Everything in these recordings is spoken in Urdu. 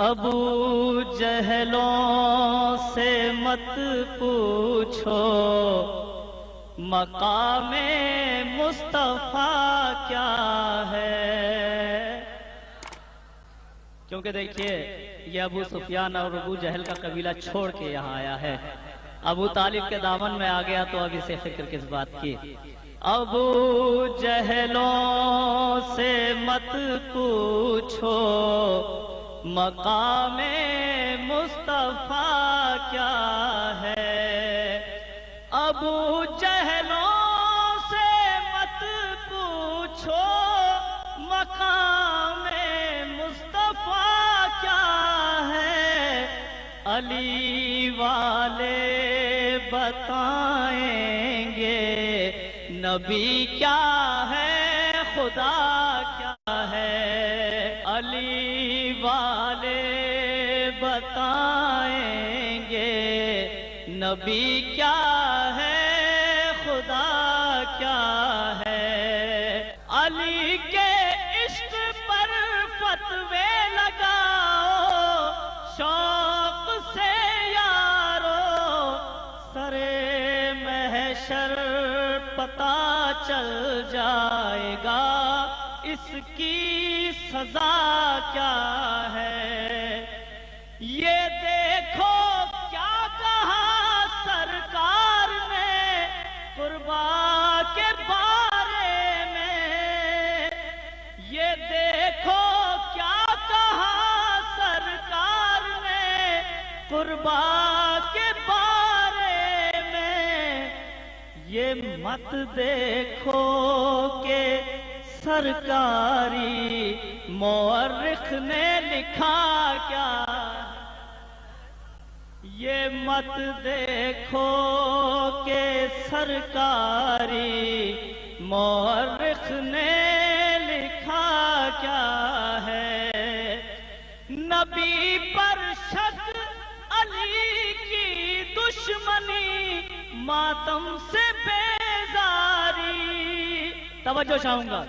ابو جہلوں سے مت پوچھو مقام مصطفیٰ کیا ہے، کیونکہ دیکھیے یہ ابو سفیان اور ابو جہل کا قبیلہ چھوڑ کے یہاں آیا ہے، ابو طالب کے دامن میں آ گیا تو اب اسے فکر کس بات کی۔ ابو جہلوں سے مت پوچھو مقام مصطفیٰ کیا ہے، ابو جہلوں سے مت پوچھو مقام مصطفیٰ کیا ہے، علی والے بتائیں گے نبی کیا ہے خدا کیا ہے، علی والے بتائیں گے نبی کیا ہے خدا کیا ہے، علی کے عشق پر فتوے لگاؤ شوق سے یارو، سرے محشر پتہ چل جائے گا اس کی سزا کیا ہے، یہ دیکھو کیا کہا سرکار نے قربا کے بارے میں، یہ دیکھو کیا کہا سرکار نے قربا کے بارے میں، یہ مت دیکھو کہ سرکاری مورخ نے لکھا کیا، یہ مت دیکھو کہ سرکاری مورخ نے لکھا کیا ہے، نبی پر شک علی کی دشمنی ماتم سے بیزاری، توجہ چاہوں گا،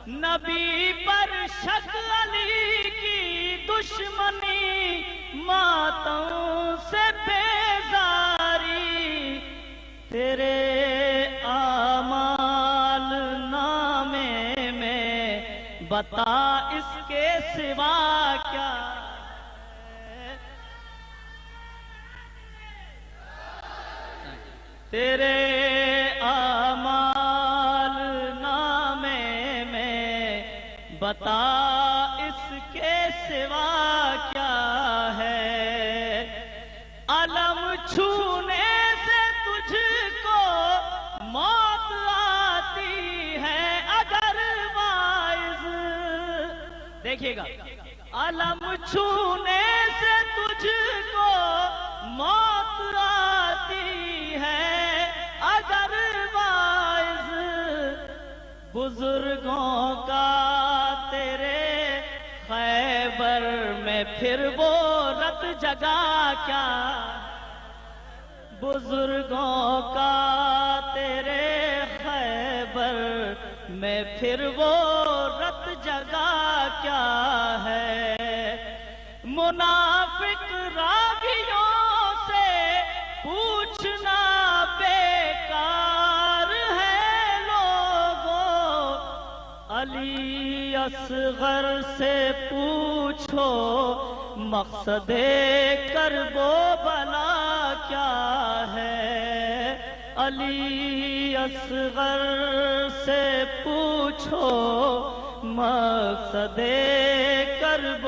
نبی پر شک علی کی دشمنی ماتم سے بیزاری، تیرے اعمال نامے میں بتا اس کے سوا کیا ہے، تیرے اعمال نامے میں بتا اس کے سوا کیا ہے، علم چھونے سے تجھ کو موت آتی ہے اگر واعظ، دیکھیے گا، علم چھونے سے تجھ کو موت آتی ہے اگر واعظ، بزرگوں کا تیرے خیبر میں پھر وہ رت جگا کیا، بزرگوں کا تیرے خیبر میں پھر وہ رت جگا کیا ہے، منافق راویوں سے پوچھنا بیکار ہے لوگوں، علی اصغر سے پوچھو مقصد کرب و بلا کیا ہے، علی اصغر سے پوچھو مقصد کرب و